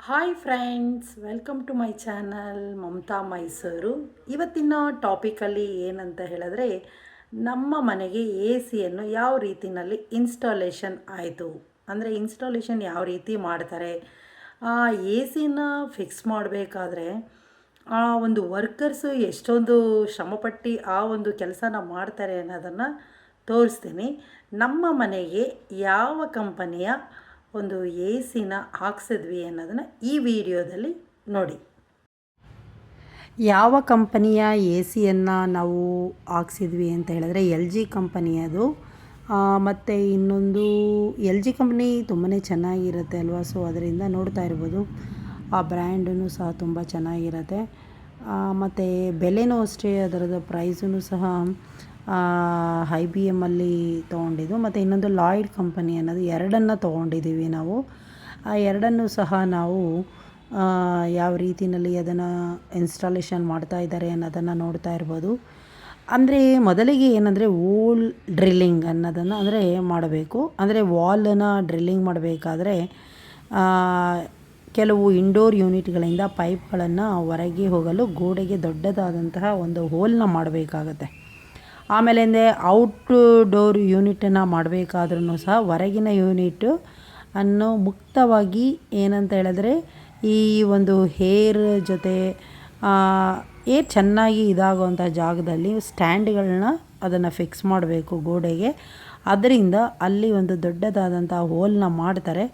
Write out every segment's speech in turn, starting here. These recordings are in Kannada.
Hi friends, welcome to my channel Mamata Mysuru. ಇವತ್ತಿನ ಟಾಪಿಕಲ್ಲಿ ಏನಂತ ಹೇಳಿದ್ರೆ, ನಮ್ಮ ಮನೆಗೆ ಎ ಸಿಯನ್ನು ಯಾವ ರೀತಿಯಲ್ಲಿ ಇನ್ಸ್ಟಾಲೇಷನ್ ಆಯಿತು, ಅಂದರೆ ಇನ್ಸ್ಟಾಲೇಷನ್ ಯಾವ ರೀತಿ ಮಾಡ್ತಾರೆ, ಆ ಎ ಸಿನ ಫಿಕ್ಸ್ ಮಾಡಬೇಕಾದ್ರೆ ಆ ಒಂದು ವರ್ಕರ್ಸು ಎಷ್ಟೊಂದು ಶ್ರಮಪಟ್ಟು ಆ ಒಂದು ಕೆಲಸನ ಮಾಡ್ತಾರೆ ಅನ್ನೋದನ್ನು ತೋರಿಸ್ತೀನಿ. ನಮ್ಮ ಮನೆಗೆ ಯಾವ ಕಂಪನಿಯ ಒಂದು ಎ ಸಿನ ಹಾಕ್ಸಿದ್ವಿ ಅನ್ನೋದನ್ನು ಈ ವಿಡಿಯೋದಲ್ಲಿ ನೋಡಿ. ಯಾವ ಕಂಪನಿಯ ಎ ಸಿಯನ್ನು ನಾವು ಹಾಕ್ಸಿದ್ವಿ ಅಂತ ಹೇಳಿದ್ರೆ ಎಲ್ ಜಿ ಕಂಪನಿಯದು. ಮತ್ತು ಇನ್ನೊಂದು ಎಲ್ ಜಿ ಕಂಪ್ನಿ ತುಂಬಾ ಚೆನ್ನಾಗಿರುತ್ತೆ ಅಲ್ವಾ. ಸೊ ಅದರಿಂದ ನೋಡ್ತಾ ಇರ್ಬೋದು, ಆ ಬ್ರ್ಯಾಂಡೂ ಸಹ ತುಂಬ ಚೆನ್ನಾಗಿರುತ್ತೆ. ಮತ್ತು ಬೆಲೆನೂ ಅಷ್ಟೇ, ಅದರದ್ದು ಪ್ರೈಸೂ ಸಹ ಹೈ ಬಿ ಎಮ್ಮಲ್ಲಿ ತೊಗೊಂಡಿದ್ದು. ಮತ್ತು ಇನ್ನೊಂದು ಲಾಯ್ಡ್ ಕಂಪನಿ ಅನ್ನೋದು, ಎರಡನ್ನು ತೊಗೊಂಡಿದ್ದೀವಿ ನಾವು. ಆ ಎರಡನ್ನೂ ಸಹ ನಾವು ಯಾವ ರೀತಿಯಲ್ಲಿ ಅದನ್ನು ಇನ್ಸ್ಟಾಲೇಷನ್ ಮಾಡ್ತಾ ಇದ್ದಾರೆ ಅನ್ನೋದನ್ನು ನೋಡ್ತಾ ಇರ್ಬೋದು. ಅಂದರೆ ಮೊದಲಿಗೆ ಏನಂದರೆ ವೋಲ್ ಡ್ರಿಲ್ಲಿಂಗ್ ಅನ್ನೋದನ್ನು ಅಂದರೆ ಮಾಡಬೇಕು. ಅಂದರೆ ವಾಲನ್ನು ಡ್ರಿಲ್ಲಿಂಗ್ ಮಾಡಬೇಕಾದ್ರೆ ಕೆಲವು ಇಂಡೋರ್ ಯೂನಿಟ್ಗಳಿಂದ ಪೈಪ್ಗಳನ್ನು ಹೊರಗೆ ಹೋಗಲು ಗೋಡೆಗೆ ದೊಡ್ಡದಾದಂತಹ ಒಂದು ಹೋಲ್ನ ಮಾಡಬೇಕಾಗತ್ತೆ. ಆಮೇಲೆ ಔಟ್ಡೋರ್ ಯೂನಿಟನ್ನು ಮಾಡಬೇಕಾದ್ರೂ ಸಹ ಹೊರಗಿನ ಯೂನಿಟ್ ಅನ್ನು ಮುಕ್ತವಾಗಿ ಏನಂತ ಹೇಳಿದ್ರೆ ಈ ಒಂದು ಹೇರ್ ಜೊತೆ ಏರ್ ಚೆನ್ನಾಗಿ ಇದಾಗುವಂಥ ಜಾಗದಲ್ಲಿ ಸ್ಟ್ಯಾಂಡ್ಗಳನ್ನ ಅದನ್ನು ಫಿಕ್ಸ್ ಮಾಡಬೇಕು ಗೋಡೆಗೆ. ಅದರಿಂದ ಅಲ್ಲಿ ಒಂದು ದೊಡ್ಡದಾದಂಥ ಹೋಲ್ನ ಮಾಡ್ತಾರೆ.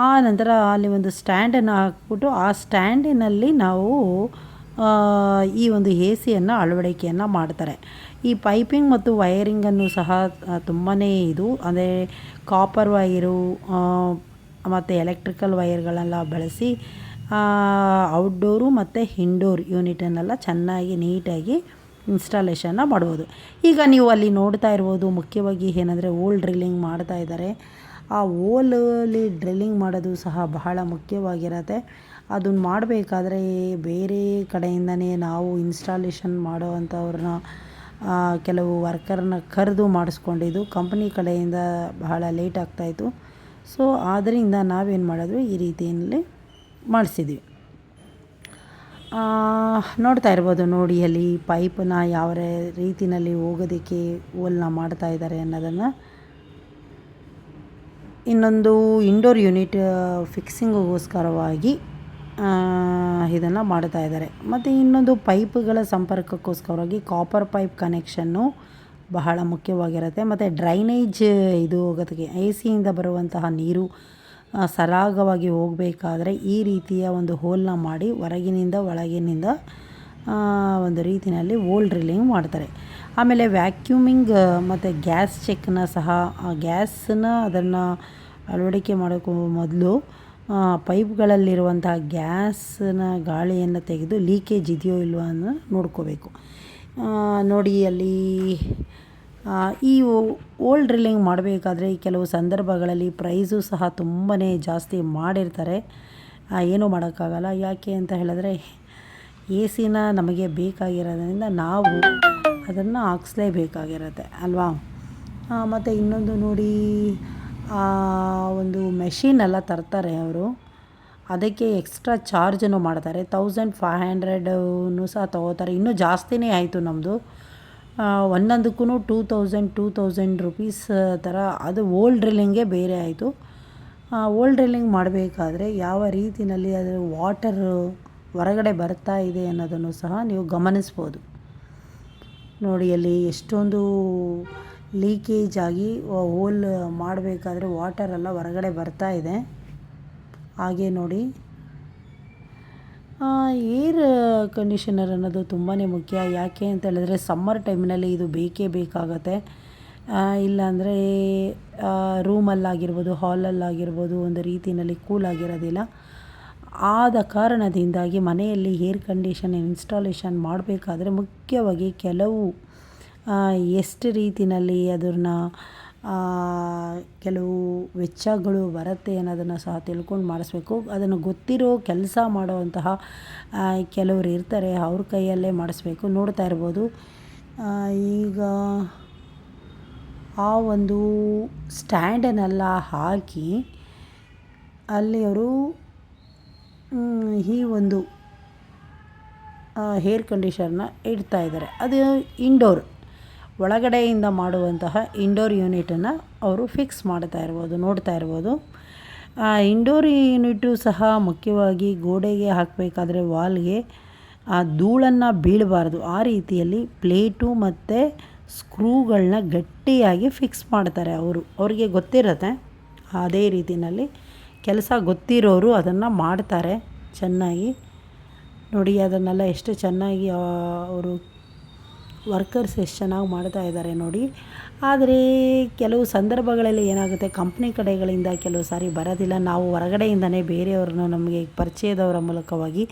ಆ ನಂತರ ಅಲ್ಲಿ ಒಂದು ಸ್ಟ್ಯಾಂಡನ್ನು ಹಾಕ್ಬಿಟ್ಟು ಆ ಸ್ಟ್ಯಾಂಡಿನಲ್ಲಿ ನಾವು ಈ ಒಂದು ಎ ಸಿಯನ್ನು ಅಳವಡಿಕೆಯನ್ನು ಮಾಡ್ತಾರೆ. ಈ ಪೈಪಿಂಗ್ ಮತ್ತು ವೈರಿಂಗನ್ನು ಸಹ ತುಂಬಾ ಇದು ಅಂದರೆ ಕಾಪರ್ ವೈರು ಮತ್ತು ಎಲೆಕ್ಟ್ರಿಕಲ್ ವೈರ್ಗಳೆಲ್ಲ ಬಳಸಿ ಔಟ್ಡೋರು ಮತ್ತು ಇಂಡೋರ್ ಯೂನಿಟನ್ನೆಲ್ಲ ಚೆನ್ನಾಗಿ ನೀಟಾಗಿ ಇನ್ಸ್ಟಾಲೇಷನ್ನ ಮಾಡ್ಬೋದು. ಈಗ ನೀವು ಅಲ್ಲಿ ನೋಡ್ತಾ ಇರ್ಬೋದು, ಮುಖ್ಯವಾಗಿ ಏನಂದರೆ ಓಲ್ ಡ್ರಿಲ್ಲಿಂಗ್ ಮಾಡ್ತಾ ಇದ್ದಾರೆ. ಆ ಓಲಲ್ಲಿ ಡ್ರಿಲ್ಲಿಂಗ್ ಮಾಡೋದು ಸಹ ಬಹಳ ಮುಖ್ಯವಾಗಿರುತ್ತೆ. ಅದನ್ನು ಮಾಡಬೇಕಾದ್ರೆ ಬೇರೆ ಕಡೆಯಿಂದನೇ ನಾವು ಇನ್ಸ್ಟಾಲೇಷನ್ ಮಾಡೋ ಅಂಥವ್ರನ್ನ ಕೆಲವು ವರ್ಕರ್ನ ಕರೆದು ಮಾಡಿಸ್ಕೊಂಡಿದ್ದು. ಕಂಪ್ನಿ ಕಡೆಯಿಂದ ಬಹಳ ಲೇಟ್ ಆಗ್ತಾಯಿತ್ತು. ಸೊ ಆದ್ದರಿಂದ ನಾವೇನು ಮಾಡಿದ್ವಿ, ಈ ರೀತಿಯಲ್ಲಿ ಮಾಡಿಸಿದ್ವಿ. ನೋಡ್ತಾ ಇರ್ಬೋದು ನೋಡಿ, ಅಲ್ಲಿ ಪೈಪನ್ನ ಯಾವ ರೀತಿಯಲ್ಲಿ ಹೋಗೋದಕ್ಕೆ ಹೋಲ್ನ ಮಾಡ್ತಾ ಇದ್ದಾರೆ ಅನ್ನೋದನ್ನು. ಇನ್ನೊಂದು ಇಂಡೋರ್ ಯೂನಿಟ್ ಫಿಕ್ಸಿಂಗಿಗೋಸ್ಕರವಾಗಿ ಇದನ್ನು ಮಾಡ್ತಾ ಇದ್ದಾರೆ. ಮತ್ತು ಇನ್ನೊಂದು ಪೈಪ್ಗಳ ಸಂಪರ್ಕಕ್ಕೋಸ್ಕರವಾಗಿ ಕಾಪರ್ ಪೈಪ್ ಕನೆಕ್ಷನ್ನು ಬಹಳ ಮುಖ್ಯವಾಗಿರುತ್ತೆ. ಮತ್ತು ಡ್ರೈನೇಜ್ ಇದು ಹೋಗೋದಕ್ಕೆ ಎ ಸಿಯಿಂದ ಬರುವಂತಹ ನೀರು ಸರಾಗವಾಗಿ ಹೋಗಬೇಕಾದ್ರೆ ಈ ರೀತಿಯ ಒಂದು ಹೋಲ್ನ ಮಾಡಿ ಹೊರಗಿನಿಂದ ಒಳಗಿನಿಂದ ಒಂದು ರೀತಿಯಲ್ಲಿ ಹೋಲ್ ಡ್ರಿಲ್ಲಿಂಗ್ ಮಾಡ್ತಾರೆ. ಆಮೇಲೆ ವ್ಯಾಕ್ಯೂಮಿಂಗ್ ಮತ್ತು ಗ್ಯಾಸ್ ಚೆಕ್ನ ಸಹ, ಆ ಗ್ಯಾಸನ್ನ ಅದನ್ನು ಅಳವಡಿಕೆ ಮಾಡೋಕ್ಕೂ ಮೊದಲು ಪೈಪ್ಗಳಲ್ಲಿರುವಂತಹ ಗ್ಯಾಸನ್ನ ಗಾಳಿಯನ್ನು ತೆಗೆದು ಲೀಕೇಜ್ ಇದೆಯೋ ಇಲ್ವೋ ಅನ್ನೋ ನೋಡ್ಕೋಬೇಕು. ನೋಡಿ ಅಲ್ಲಿ ಈ ಹೋಲ್ ಡ್ರಿಲ್ಲಿಂಗ್ ಮಾಡಬೇಕಾದ್ರೆ ಕೆಲವು ಸಂದರ್ಭಗಳಲ್ಲಿ ಪ್ರೈಸು ಸಹ ತುಂಬಾ ಜಾಸ್ತಿ ಮಾಡಿರ್ತಾರೆ. ಏನೂ ಮಾಡೋಕ್ಕಾಗಲ್ಲ. ಯಾಕೆ ಅಂತ ಹೇಳಿದ್ರೆ ಎ ಸಿನ ನಮಗೆ ಬೇಕಾಗಿರೋದ್ರಿಂದ ನಾವು ಅದನ್ನು ಹಾಕ್ಸ್ಲೇಬೇಕಾಗಿರುತ್ತೆ ಅಲ್ವಾ. ಮತ್ತು ಇನ್ನೊಂದು ನೋಡಿ, ಒಂದು ಮೆಷಿನೆಲ್ಲ ತರ್ತಾರೆ ಅವರು, ಅದಕ್ಕೆ ಎಕ್ಸ್ಟ್ರಾ ಚಾರ್ಜನ್ನು ಮಾಡ್ತಾರೆ. 1500 ಸಹ ತೊಗೋತಾರೆ. ಇನ್ನೂ ಜಾಸ್ತಿನೇ ಆಯಿತು ನಮ್ಮದು. ಒಂದೊಂದಕ್ಕೂ 2000 ರುಪೀಸ್ ಥರ. ಅದು ಓಲ್ ಡ್ರಿಲ್ಲಿಂಗೇ ಬೇರೆ ಆಯಿತು. ಓಲ್ ಡ್ರಿಲ್ಲಿಂಗ್ ಮಾಡಬೇಕಾದ್ರೆ ಯಾವ ರೀತಿಯಲ್ಲಿ ಅದು ವಾಟರು ಹೊರಗಡೆ ಬರ್ತಾ ಇದೆ ಅನ್ನೋದನ್ನು ಸಹ ನೀವು ಗಮನಿಸ್ಬೋದು. ನೋಡಿ ಅಲ್ಲಿ ಎಷ್ಟೊಂದು ಲೀಕೇಜ್ ಆಗಿ ಹೋಲ್ ಮಾಡಬೇಕಾದ್ರೆ ವಾಟರೆಲ್ಲ ಹೊರಗಡೆ ಬರ್ತಾ ಇದೆ. ಹಾಗೆ ನೋಡಿ, ಏರ್ ಕಂಡೀಷನರ್ ಅನ್ನೋದು ತುಂಬಾ ಮುಖ್ಯ. ಯಾಕೆ ಅಂತ ಹೇಳಿದ್ರೆ ಸಮ್ಮರ್ ಟೈಮ್ನಲ್ಲಿ ಇದು ಬೇಕೇ ಬೇಕಾಗತ್ತೆ. ಇಲ್ಲಾಂದರೆ ರೂಮಲ್ಲಾಗಿರ್ಬೋದು, ಹಾಲಲ್ಲಾಗಿರ್ಬೋದು ಒಂದು ರೀತಿಯಲ್ಲಿ ಕೂಲಾಗಿರೋದಿಲ್ಲ. ಆದ ಕಾರಣದಿಂದಾಗಿ ಮನೆಯಲ್ಲಿ ಏರ್ ಕಂಡೀಷನ್ ಇನ್ಸ್ಟಾಲೇಷನ್ ಮಾಡಬೇಕಾದ್ರೆ ಮುಖ್ಯವಾಗಿ ಕೆಲವು ಎಷ್ಟು ರೀತಿಯಲ್ಲಿ ಅದನ್ನು ಕೆಲವು ವೆಚ್ಚಗಳು ಬರುತ್ತೆ ಅನ್ನೋದನ್ನು ಸಹ ತಿಳ್ಕೊಂಡು ಮಾಡಿಸ್ಬೇಕು. ಅದನ್ನು ಗೊತ್ತಿರೋ ಕೆಲಸ ಮಾಡುವಂತಹ ಕೆಲವರು ಇರ್ತಾರೆ, ಅವ್ರ ಕೈಯಲ್ಲೇ ಮಾಡಿಸ್ಬೇಕು. ನೋಡ್ತಾ ಇರ್ಬೋದು, ಈಗ ಆ ಒಂದು ಸ್ಟ್ಯಾಂಡನ್ನೆಲ್ಲ ಹಾಕಿ ಅಲ್ಲಿ ಅವರು ಈ ಒಂದು ಹೇರ್ ಕಂಡೀಷರ್ನ ಇಡ್ತಾ ಇದ್ದಾರೆ. ಅದು ಇಂಡೋರ್ ಒಳಗಡೆಯಿಂದ ಮಾಡುವಂತಹ ಇಂಡೋರ್ ಯೂನಿಟನ್ನು ಅವರು ಫಿಕ್ಸ್ ನೋಡ್ತಾ ಇರ್ಬೋದು. ಇಂಡೋರ್ ಯೂನಿಟು ಸಹ ಮುಖ್ಯವಾಗಿ ಗೋಡೆಗೆ ಹಾಕಬೇಕಾದ್ರೆ ವಾಲ್ಗೆ ಧೂಳನ್ನು ಬೀಳಬಾರ್ದು, ಆ ರೀತಿಯಲ್ಲಿ ಪ್ಲೇಟು ಮತ್ತು ಸ್ಕ್ರೂಗಳನ್ನ ಗಟ್ಟಿಯಾಗಿ ಫಿಕ್ಸ್ ಮಾಡ್ತಾರೆ. ಅವ್ರಿಗೆ ಗೊತ್ತಿರುತ್ತೆ, ಅದೇ ರೀತಿಯಲ್ಲಿ ಕೆಲಸ ಗೊತ್ತಿರೋರು ಅದನ್ನು ಮಾಡ್ತಾರೆ ಚೆನ್ನಾಗಿ. ನೋಡಿ ಅದನ್ನೆಲ್ಲ ಎಷ್ಟು ಚೆನ್ನಾಗಿ ಅವರು ವರ್ಕರ್ಸ್ ಎಷ್ಟು ಚೆನ್ನಾಗಿ ಮಾಡ್ತಾ ಇದ್ದಾರೆ ನೋಡಿ. ಆದರೆ ಕೆಲವು ಸಂದರ್ಭಗಳಲ್ಲಿ ಏನಾಗುತ್ತೆ, ಕಂಪ್ನಿ ಕಡೆಗಳಿಂದ ಕೆಲವು ಸಾರಿ ಬರೋದಿಲ್ಲ. ನಾವು ಹೊರಗಡೆಯಿಂದನೇ ಬೇರೆಯವ್ರನ್ನ ನಮಗೆ ಪರಿಚಯದವರ ಮೂಲಕವಾಗಿ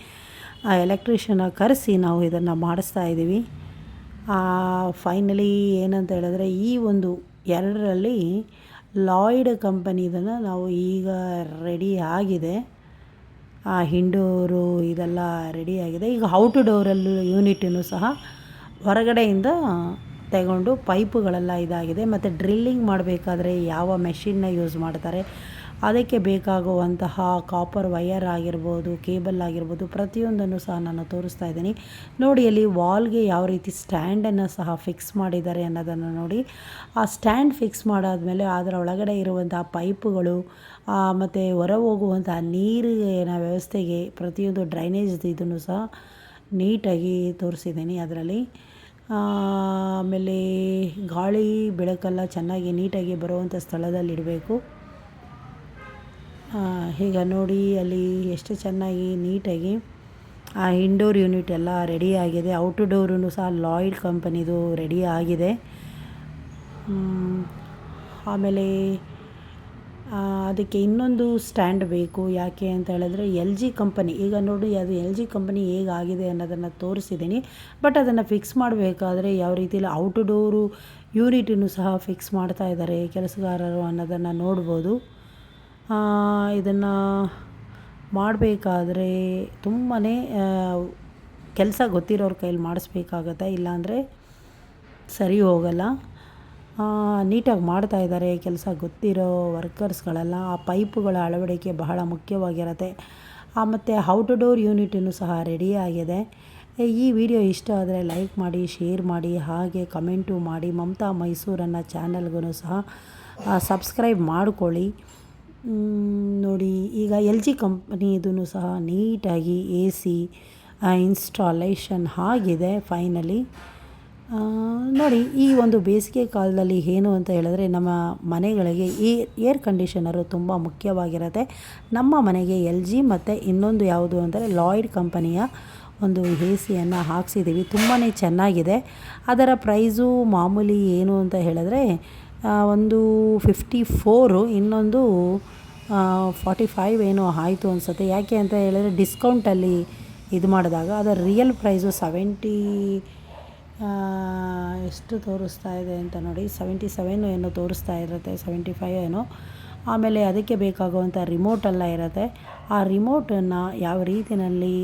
ಎಲೆಕ್ಟ್ರಿಷಿಯನ್ನ ಕರೆಸಿ ನಾವು ಇದನ್ನು ಮಾಡಿಸ್ತಾ ಇದ್ದೀವಿ. ಫೈನಲಿ ಏನಂತ ಹೇಳಿದ್ರೆ, ಈ ಒಂದು 2ರಲ್ಲಿ ಲಾಯ್ಡ್ ಕಂಪನಿದನ್ನು ನಾವು ಈಗ ರೆಡಿ ಆಗಿದೆ. ಇಂಡೋರು ಇದೆಲ್ಲ ರೆಡಿ ಆಗಿದೆ. ಈಗ ಔಟ್ಡೋರಲ್ಲಿ ಯೂನಿಟನ್ನು ಸಹ ಹೊರಗಡೆಯಿಂದ ತಗೊಂಡು ಪೈಪುಗಳೆಲ್ಲ ಇದಾಗಿದೆ. ಮತ್ತು ಡ್ರಿಲ್ಲಿಂಗ್ ಮಾಡಬೇಕಾದ್ರೆ ಯಾವ ಮೆಷಿನ್ನ ಯೂಸ್ ಮಾಡ್ತಾರೆ, ಅದಕ್ಕೆ ಬೇಕಾಗುವಂತಹ ಕಾಪರ್ ವಯರ್ ಆಗಿರ್ಬೋದು, ಕೇಬಲ್ ಆಗಿರ್ಬೋದು, ಪ್ರತಿಯೊಂದನ್ನು ಸಹ ನಾನು ತೋರಿಸ್ತಾ ಇದ್ದೀನಿ ನೋಡಿ. ಅಲ್ಲಿ ವಾಲ್ಗೆ ಯಾವ ರೀತಿ ಸ್ಟ್ಯಾಂಡನ್ನು ಸಹ ಫಿಕ್ಸ್ ಮಾಡಿದ್ದಾರೆ ಅನ್ನೋದನ್ನು ನೋಡಿ. ಆ ಸ್ಟ್ಯಾಂಡ್ ಫಿಕ್ಸ್ ಮಾಡಾದಮೇಲೆ ಅದರ ಒಳಗಡೆ ಇರುವಂತಹ ಪೈಪುಗಳು ಮತ್ತು ಹೊರ ಹೋಗುವಂತಹ ನೀರಿನ ವ್ಯವಸ್ಥೆಗೆ ಪ್ರತಿಯೊಂದು ಡ್ರೈನೇಜ್ ಇದನ್ನು ಸಹ ನೀಟಾಗಿ ತೋರಿಸಿದ್ದೀನಿ ಅದರಲ್ಲಿ. ಆಮೇಲೆ ಗಾಳಿ ಬೆಳಕೆಲ್ಲ ಚೆನ್ನಾಗಿ ನೀಟಾಗಿ ಬರುವಂಥ ಸ್ಥಳದಲ್ಲಿ ಇಡಬೇಕು. ಈಗ ನೋಡಿ ಅಲ್ಲಿ ಎಷ್ಟು ಚೆನ್ನಾಗಿ ನೀಟಾಗಿ ಇಂಡೋರ್ ಯೂನಿಟ್ ಎಲ್ಲ ರೆಡಿ ಆಗಿದೆ. ಔಟ್ಡೋರೂ ಸಹ ಲಾಯ್ಡ್ ಕಂಪನಿದು ರೆಡಿ ಆಗಿದೆ. ಆಮೇಲೆ ಅದಕ್ಕೆ ಇನ್ನೊಂದು ಸ್ಟ್ಯಾಂಡ್ ಬೇಕು. ಯಾಕೆ ಅಂತ ಹೇಳಿದ್ರೆ LG ಕಂಪನಿ, ಈಗ ನೋಡಿ ಅದು LG ಕಂಪನಿ ಹೇಗಾಗಿದೆ ಅನ್ನೋದನ್ನು ತೋರಿಸಿದ್ದೀನಿ. ಬಟ್ ಅದನ್ನು ಫಿಕ್ಸ್ ಮಾಡಬೇಕಾದ್ರೆ ಯಾವ ರೀತಿಯಲ್ಲಿ ಔಟ್ಡೋರು ಯೂನಿಟನ್ನು ಸಹ ಫಿಕ್ಸ್ ಮಾಡ್ತಾ ಇದ್ದಾರೆ ಕೆಲಸಗಾರರು ಅನ್ನೋದನ್ನು ನೋಡ್ಬೋದು. ಇದನ್ನು ಮಾಡಬೇಕಾದ್ರೆ ತುಂಬಾ ಕೆಲಸ ಗೊತ್ತಿರೋರ ಕೈಲಿ ಮಾಡಿಸ್ಬೇಕಾಗತ್ತೆ, ಇಲ್ಲಾಂದರೆ ಸರಿ ಹೋಗಲ್ಲ. ನೀಟಾಗಿ ಮಾಡ್ತಾ ಇದ್ದಾರೆ ಕೆಲಸ ಗೊತ್ತಿರೋ ವರ್ಕರ್ಸ್ಗಳೆಲ್ಲ. ಆ ಪೈಪುಗಳ ಅಳವಡಿಕೆ ಬಹಳ ಮುಖ್ಯವಾಗಿರುತ್ತೆ. ಮತ್ತು ಔಟ್ಡೋರ್ ಯೂನಿಟನ್ನು ಸಹ ರೆಡಿ ಆಗಿದೆ. ಈ ವಿಡಿಯೋ ಇಷ್ಟ ಆದರೆ ಲೈಕ್ ಮಾಡಿ, ಶೇರ್ ಮಾಡಿ, ಹಾಗೆ ಕಮೆಂಟು ಮಾಡಿ. ಮಮತಾ ಮೈಸೂರನ್ನು ಚಾನಲ್ಗೂ ಸಹ ಸಬ್ಸ್ಕ್ರೈಬ್ ಮಾಡ್ಕೊಳ್ಳಿ ನೋಡಿ. ಈಗ LG ಕಂಪ್ನಿದೂ ಸಹ ನೀಟಾಗಿ AC ಇನ್ಸ್ಟಾಲೇಷನ್ ಆಗಿದೆ ಫೈನಲಿ ನೋಡಿ. ಈ ಒಂದು ಬೇಸಿಗೆ ಕಾಲದಲ್ಲಿ ಏನು ಅಂತ ಹೇಳಿದ್ರೆ, ನಮ್ಮ ಮನೆಗಳಿಗೆ ಏರ್ ಕಂಡೀಷನರು ತುಂಬ ಮುಖ್ಯವಾಗಿರುತ್ತೆ. ನಮ್ಮ ಮನೆಗೆ LG ಮತ್ತು ಇನ್ನೊಂದು ಯಾವುದು ಅಂದರೆ ಲಾಯ್ಡ್ ಕಂಪನಿಯ ಒಂದು AC ಹಾಕ್ಸಿದ್ದೀವಿ. ತುಂಬಾ ಚೆನ್ನಾಗಿದೆ. ಅದರ ಪ್ರೈಸು ಮಾಮೂಲಿ ಏನು ಅಂತ ಹೇಳಿದ್ರೆ ಒಂದು 54, ಇನ್ನೊಂದು 45 ಏನೋ ಆಯಿತು ಅನಿಸುತ್ತೆ. ಯಾಕೆ ಅಂತ ಹೇಳಿದ್ರೆ ಡಿಸ್ಕೌಂಟಲ್ಲಿ ಇದು ಮಾಡಿದಾಗ ಅದರ ರಿಯಲ್ ಪ್ರೈಸು 70 ಎಷ್ಟು ತೋರಿಸ್ತಾ ಇದೆ ಅಂತ ನೋಡಿ, 77 ಏನೋ ತೋರಿಸ್ತಾ ಇರುತ್ತೆ, 75 ಏನೋ. ಆಮೇಲೆ ಅದಕ್ಕೆ ಬೇಕಾಗುವಂಥ ರಿಮೋಟೆಲ್ಲ ಇರುತ್ತೆ. ಆ ರಿಮೋಟನ್ನು ಯಾವ ರೀತಿಯಲ್ಲಿ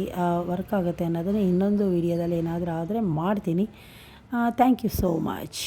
ವರ್ಕ್ ಆಗುತ್ತೆ ಅನ್ನೋದನ್ನು ಇನ್ನೊಂದು ವಿಡಿಯೋದಲ್ಲಿ ಏನಾದರೂ ಆದರೆ ಮಾಡ್ತೀನಿ. Thank you so much.